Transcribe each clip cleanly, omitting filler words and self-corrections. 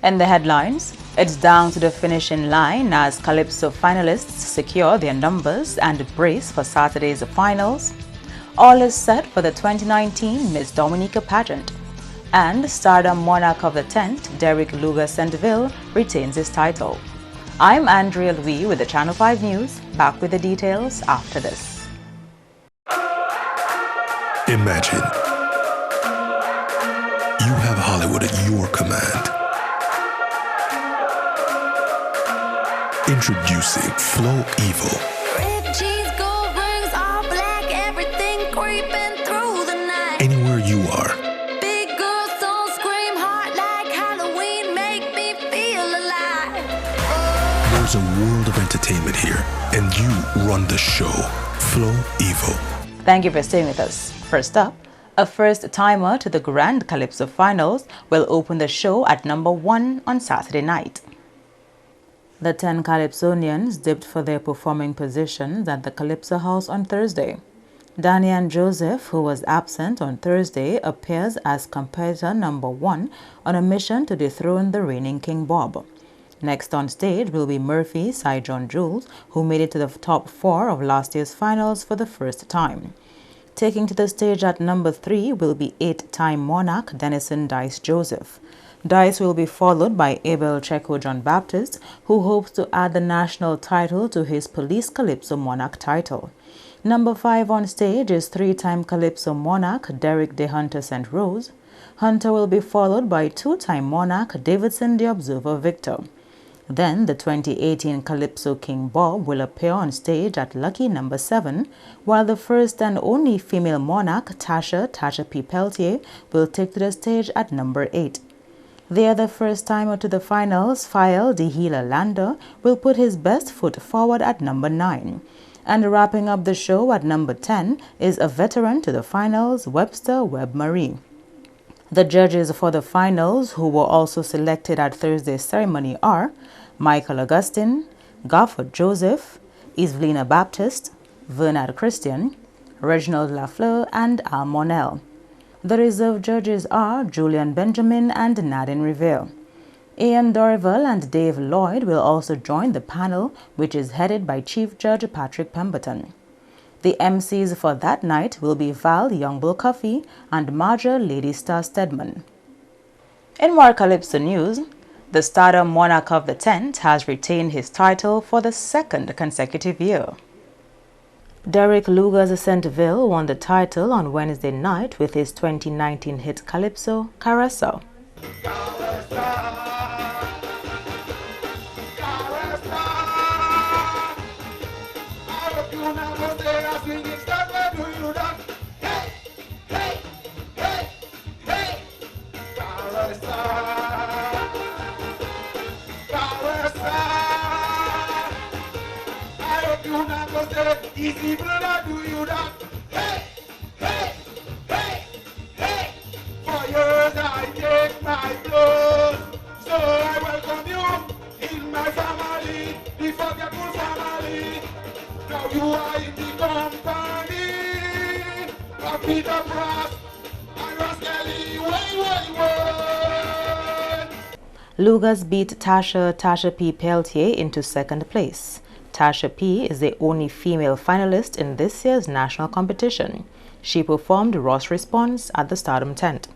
In the headlines, it's down to the finishing line as Calypso finalists secure their numbers and brace for Saturday's finals. All is set for the 2019 Miss Dominica pageant. And Stardom Monarch of the 10th, Derek Luger Centeville, retains his title. I'm Andrea Louis with the Channel 5 News. Back with the details after this. Imagine you have Hollywood at your command. Introducing Flow Evil. Red cheese, gold rings, all black, everything creeping through the night. Anywhere you are. Big girls don't scream hard like Halloween, make me feel alive. There's a world of entertainment here, and you run the show. Flow Evil. Thank you for staying with us. First up, a first-timer to the Grand Calypso Finals will open the show at number 1 on Saturday night. The 10 Calypsonians dipped for their performing positions at the Calypso House on Thursday. Danian Joseph, who was absent on Thursday, appears as competitor number 1 on a mission to dethrone the reigning King Bob. Next on stage will be Murphy Cy John Jules, who made it to the top 4 of last year's finals for the first time. Taking to the stage at number 3 will be 8-time monarch Denison Dice Joseph. Dice will be followed by Abel Checo John Baptist, who hopes to add the national title to his Police Calypso Monarch title. Number 5 on stage is 3-time Calypso Monarch Derek De Hunter St. Rose. Hunter will be followed by 2-time Monarch Davidson the Observer Victor. Then the 2018 Calypso King Bob will appear on stage at lucky number 7, while the first and only female monarch Tasha P. Peltier will take to the stage at number 8. The other first-timer to the finals, Fael Dihila Lander, will put his best foot forward at number 9. And wrapping up the show at number 10 is a veteran to the finals, Webster Webb Marie. The judges for the finals, who were also selected at Thursday's ceremony, are Michael Augustine, Garford Joseph, Evelina Baptist, Bernard Christian, Reginald Lafleur, and Al Monel. The reserve judges are Julian Benjamin and Nadine Revere. Ian Dorival and Dave Lloyd will also join the panel, which is headed by Chief Judge Patrick Pemberton. The MCs for that night will be Val Youngbull Cuffey and Marja Lady Star Stedman. In more Calypso news, the Stardom Monarch of the 10th has retained his title for the 2nd consecutive year. Derek Luger's Centeville won the title on Wednesday night with his 2019 hit Calypso, Caressa. Easy brother, do you that? Hey, hey, hey, hey. For years I take my blood, so I welcome you in my family, the forgetful family. Now you are in the company of Peter Brass and Ross Kelly. Way. Lugas beat Tasha P. Peltier into 2nd place. Tasha P. is the only female finalist in this year's national competition. She performed Ross Response at the Stardom tent.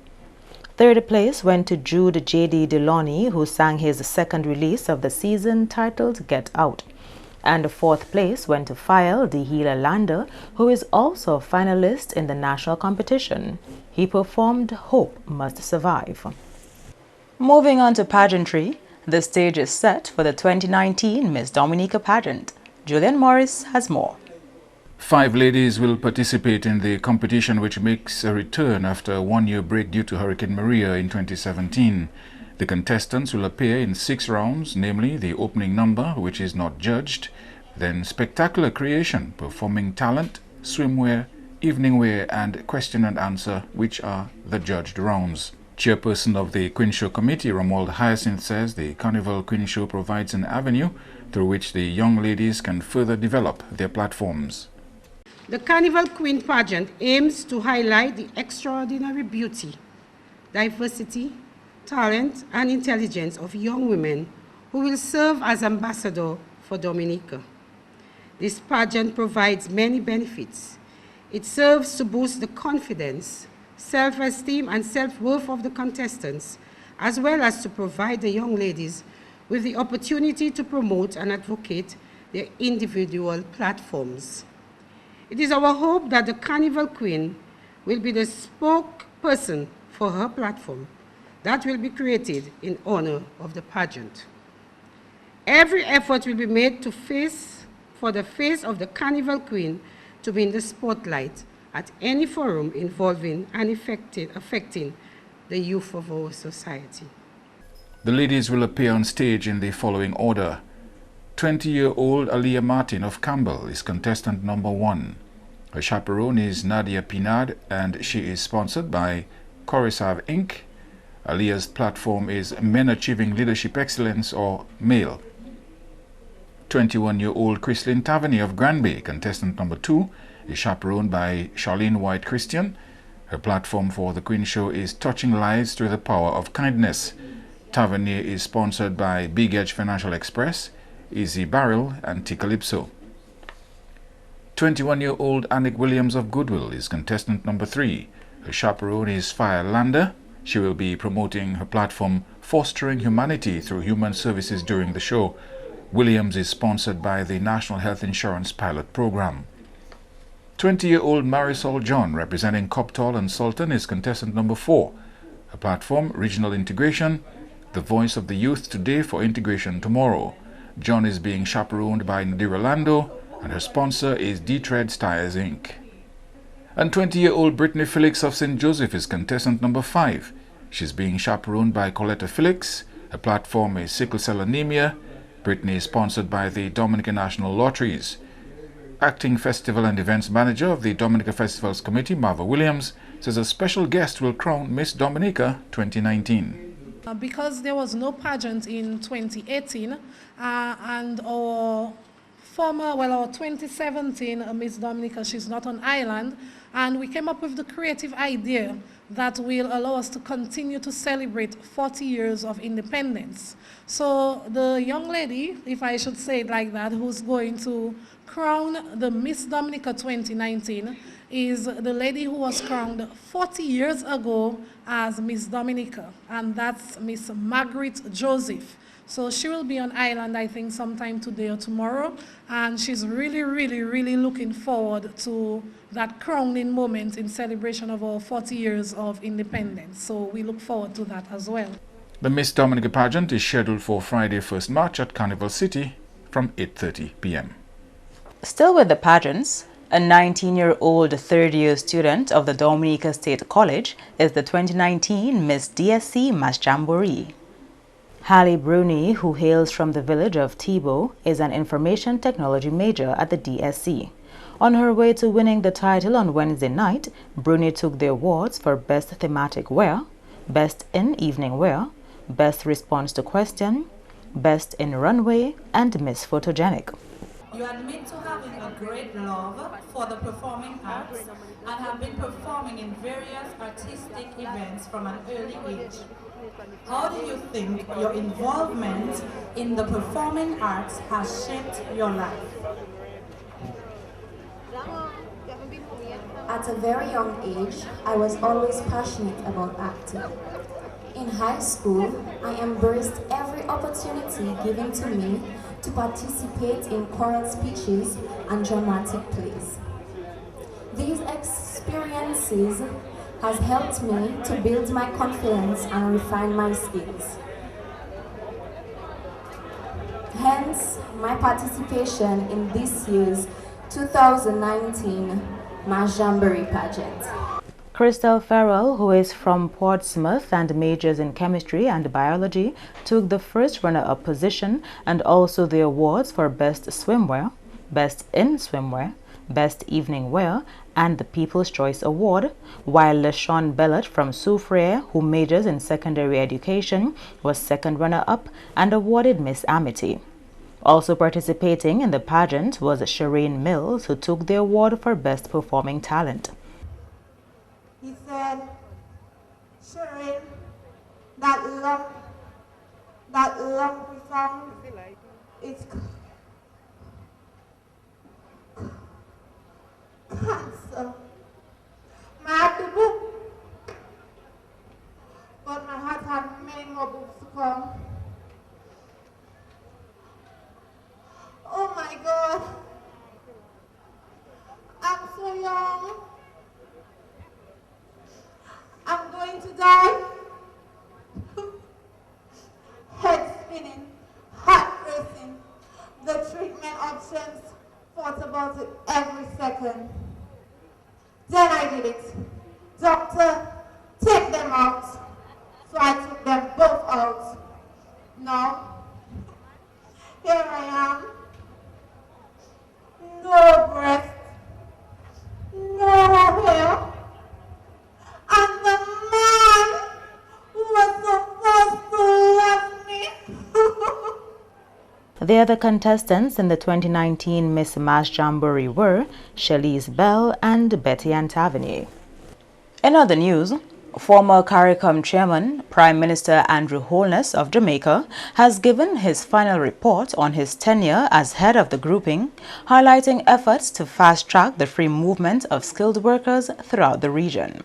3rd place went to Jude J.D. Deloney, who sang his 2nd release of the season titled Get Out. And 4th place went to Fael Dihila Lander, who is also a finalist in the national competition. He performed Hope Must Survive. Moving on to pageantry, the stage is set for the 2019 Miss Dominica pageant. Julian Morris has more. 5 ladies will participate in the competition, which makes a return after a 1-year break due to Hurricane Maria in 2017. The contestants will appear in 6 rounds, namely the opening number, which is not judged, then spectacular creation, performing talent, swimwear, evening wear, and question and answer, which are the judged rounds. Chairperson of the Queen Show Committee, Romuald Hyacinth, says the Carnival Queen Show provides an avenue through which the young ladies can further develop their platforms. The Carnival Queen pageant aims to highlight the extraordinary beauty, diversity, talent, and intelligence of young women who will serve as ambassador for Dominica. This pageant provides many benefits. It serves to boost the confidence, self-esteem, and self-worth of the contestants, as well as to provide the young ladies with the opportunity to promote and advocate their individual platforms. It is our hope that the Carnival Queen will be the spokesperson for her platform that will be created in honor of the pageant. Every effort will be made for the face of the Carnival Queen to be in the spotlight at any forum involving and affecting the youth of our society. The ladies will appear on stage in the following order. 20-year-old Aliyah Martin of Campbell is contestant number 1. Her chaperone is Nadia Pinard and she is sponsored by Corisav Inc. Aliyah's platform is Men Achieving Leadership Excellence or MALE. 21-year-old Chrislyn Tavernier of Granby, contestant number 2, is chaperoned by Charlene White Christian. Her platform for the Queen Show is Touching Lives Through the Power of Kindness. Tavernier is sponsored by Big Edge Financial Express, Easy Barrel, and T-Calypso. 21-year-old Annick Williams of Goodwill is contestant number 3. Her chaperone is Fire Lander. She will be promoting her platform Fostering Humanity Through Human Services during the show. Williams is sponsored by the National Health Insurance Pilot Program. 20-year-old Marisol John, representing Coptol and Sultan, is contestant number 4. Her platform, Regional Integration, the voice of the youth today for integration tomorrow. John is being chaperoned by Nadira Lando, and her sponsor is D-Tread Tires Inc. And 20-year-old Brittany Felix of St. Joseph is contestant number 5. She's being chaperoned by Coletta Felix. Her platform is Sickle Cell Anemia. Brittany is sponsored by the Dominica National Lotteries. Acting Festival and Events Manager of the Dominica Festivals Committee, Marva Williams, says a special guest will crown Miss Dominica 2019. Because there was no pageant in 2018 and our 2017 Miss Dominica, she's not on island, and we came up with the creative idea that will allow us to continue to celebrate 40 years of independence. So the young lady, if I should say it like that, who's going to crown the Miss Dominica 2019 is the lady who was crowned 40 years ago as Miss Dominica, and that's Miss Margaret Joseph. So she will be on island, I think, sometime today or tomorrow, and she's really looking forward to that crowning moment in celebration of our 40 years of independence. So we look forward to that as well. The Miss Dominica pageant is scheduled for Friday, 1st March at Carnival City from 8:30 p.m. Still with the pageants, a 19-year-old third-year student of the Dominica State College is the 2019 Miss DSC Mass Jamboree. Hallie Bruni, who hails from the village of Tebow, is an information technology major at the DSC. On her way to winning the title on Wednesday night, Bruni took the awards for Best Thematic Wear, Best in Evening Wear, Best Response to Question, Best in Runway, and Miss Photogenic. You admit to having a great love for the performing arts and have been performing in various artistic events from an early age. How do you think your involvement in the performing arts has shaped your life? At a very young age, I was always passionate about acting. In high school, I embraced every opportunity given to me to participate in choral speeches and dramatic plays. These experiences has helped me to build my confidence and refine my skills. Hence, my participation in this year's 2019 Mass Jamboree pageant. Crystal Farrell, who is from Portsmouth and majors in chemistry and biology, took the first runner-up position and also the awards for Best Swimwear, Best in Swimwear, Best Evening Wear, and the People's Choice Award, while LaShawn Bellot from Soufriere, who majors in secondary education, was second runner-up and awarded Miss Amity. Also participating in the pageant was Shireen Mills, who took the award for Best Performing Talent. He said, Shireen, that lumpy sound, it's cancer. I have to book, but my heart had many more books to come. Oh my God, I'm so young. I'm going to die. Head spinning, heart racing. The treatment options, thought about it every second. Then I did it. Doctor, take them out. So I took them both out. Now, here I am. No breast, no hair. And the man who was supposed to love me. The other contestants in the 2019 Miss Mass Jamboree were Shelise Bell and Betty Antavany. In other news, former CARICOM chairman, Prime Minister Andrew Holness of Jamaica, has given his final report on his tenure as head of the grouping, highlighting efforts to fast-track the free movement of skilled workers throughout the region.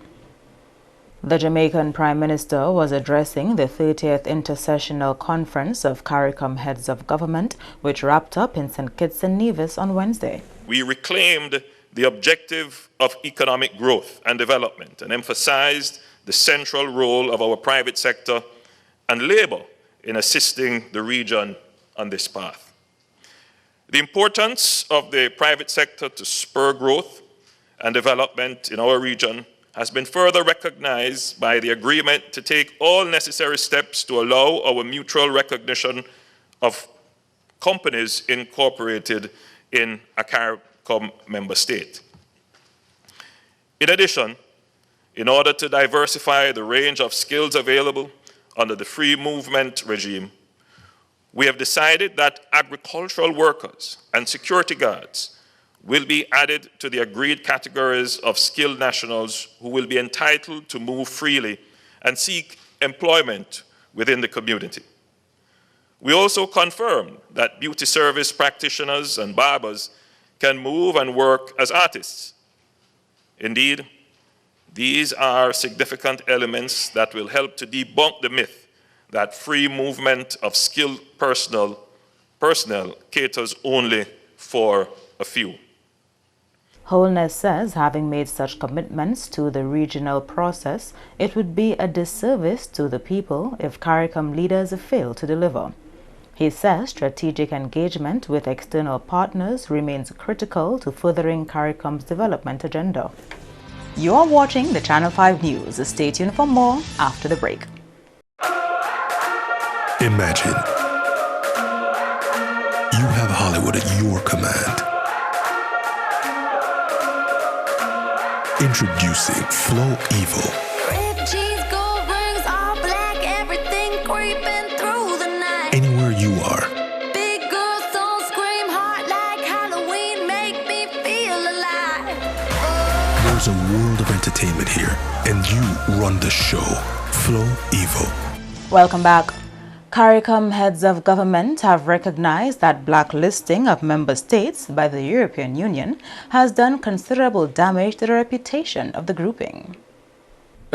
The Jamaican Prime Minister was addressing the 30th Intersessional Conference of CARICOM Heads of Government, which wrapped up in St. Kitts and Nevis on Wednesday. We reclaimed the objective of economic growth and development and emphasized the central role of our private sector and labor in assisting the region on this path. The importance of the private sector to spur growth and development in our region has been further recognized by the agreement to take all necessary steps to allow our mutual recognition of companies incorporated in a CARICOM member state. In addition, in order to diversify the range of skills available under the free movement regime, we have decided that agricultural workers and security guards will be added to the agreed categories of skilled nationals who will be entitled to move freely and seek employment within the community. We also confirmed that beauty service practitioners and barbers can move and work as artists. Indeed, these are significant elements that will help to debunk the myth that free movement of skilled personnel caters only for a few. Holness says having made such commitments to the regional process, it would be a disservice to the people if CARICOM leaders fail to deliver. He says strategic engagement with external partners remains critical to furthering CARICOM's development agenda. You are watching the Channel 5 News. Stay tuned for more after the break. Imagine you have Hollywood at your command. Introducing Flow Evil. Red cheese, gold rings, all black, everything creeping through the night. Anywhere you are, Big girls don't scream hard like Halloween, make me feel alive. there's a world of entertainment here, and you run the show. Flow Evil. Welcome back. CARICOM heads of government have recognized that blacklisting of member states by the European Union has done considerable damage to the reputation of the grouping.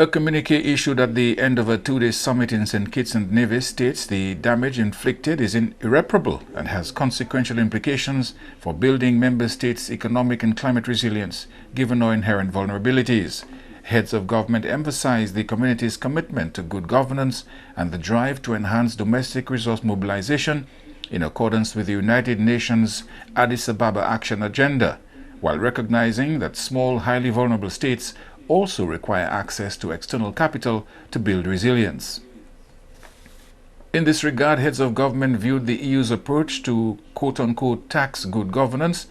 A communique issued at the end of a two-day summit in St. Kitts and Nevis states the damage inflicted is irreparable and has consequential implications for building member states' economic and climate resilience, given our inherent vulnerabilities. Heads of government emphasized the community's commitment to good governance and the drive to enhance domestic resource mobilization in accordance with the United Nations Addis Ababa Action Agenda, while recognizing that small, highly vulnerable states also require access to external capital to build resilience. In this regard, heads of government viewed the EU's approach to quote-unquote tax good governance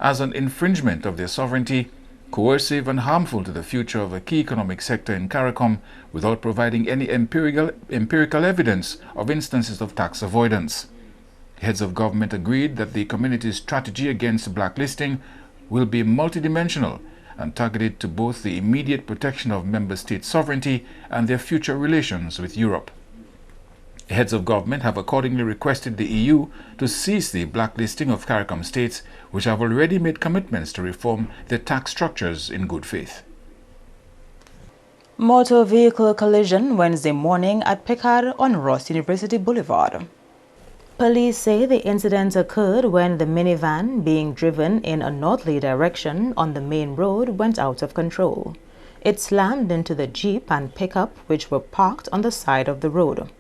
as an infringement of their sovereignty, coercive and harmful to the future of a key economic sector in CARICOM without providing any empirical evidence of instances of tax avoidance. Heads of government agreed that the community's strategy against blacklisting will be multidimensional and targeted to both the immediate protection of member state sovereignty and their future relations with Europe. Heads of government have accordingly requested the EU to cease the blacklisting of CARICOM states which have already made commitments to reform their tax structures in good faith. Motor vehicle collision Wednesday morning at Pickard on Ross University Boulevard. Police say the incident occurred when the minivan being driven in a northerly direction on the main road went out of control. It slammed into the Jeep and pickup which were parked on the side of the road.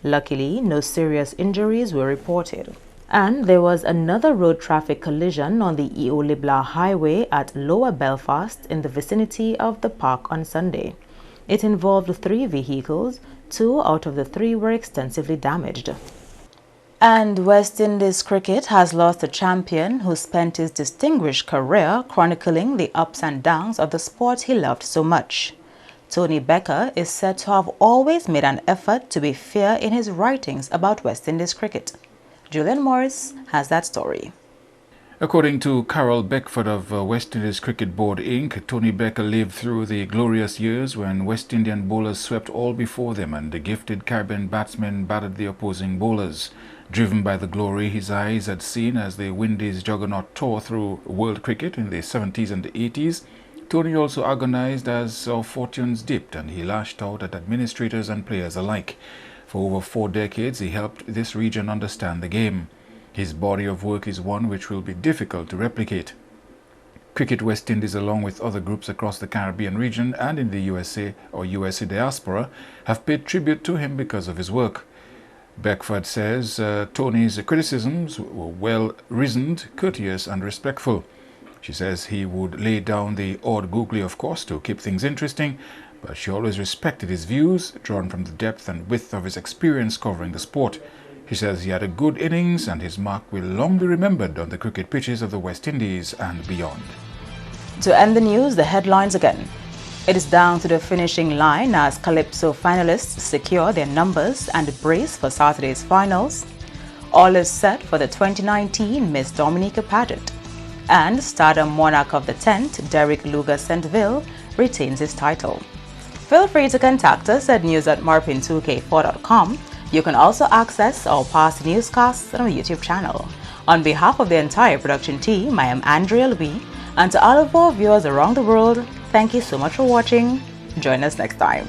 Luckily, no serious injuries were reported. And there was another road traffic collision on the Eolibla Highway at Lower Belfast in the vicinity of the park on Sunday. It involved 3 vehicles. 2 out of the 3 were extensively damaged. And West Indies cricket has lost a champion who spent his distinguished career chronicling the ups and downs of the sport he loved so much. Tony Becker is said to have always made an effort to be fair in his writings about West Indies cricket. Julian Morris has that story. According to Carol Beckford of West Indies Cricket Board Inc., Tony Becker lived through the glorious years when West Indian bowlers swept all before them and the gifted Caribbean batsmen battered the opposing bowlers. Driven by the glory his eyes had seen as the Windies juggernaut tore through world cricket in the 70s and the 80s, Tony also agonized as our fortunes dipped and he lashed out at administrators and players alike. For over 4 decades, he helped this region understand the game. His body of work is one which will be difficult to replicate. Cricket West Indies, along with other groups across the Caribbean region and in the USA or USA diaspora, have paid tribute to him because of his work. Beckford says Tony's criticisms were well-reasoned, courteous and respectful. She says he would lay down the odd googly, of course, to keep things interesting, but she always respected his views, drawn from the depth and width of his experience covering the sport. She says he had a good innings and his mark will long be remembered on the cricket pitches of the West Indies and beyond. To end the news, the headlines again. It is down to the finishing line as Calypso finalists secure their numbers and brace for Saturday's finals. All is set for the 2019 Miss Dominica pageant. And Stardom Monarch of the Tent, Derek Luger Centville, retains his title. Feel free to contact us at news@marpin2k4.com. You can also access our past newscasts on our YouTube channel. On behalf of the entire production team, I am Andrea Louis, and to all of our viewers around the world, thank you so much for watching. Join us next time.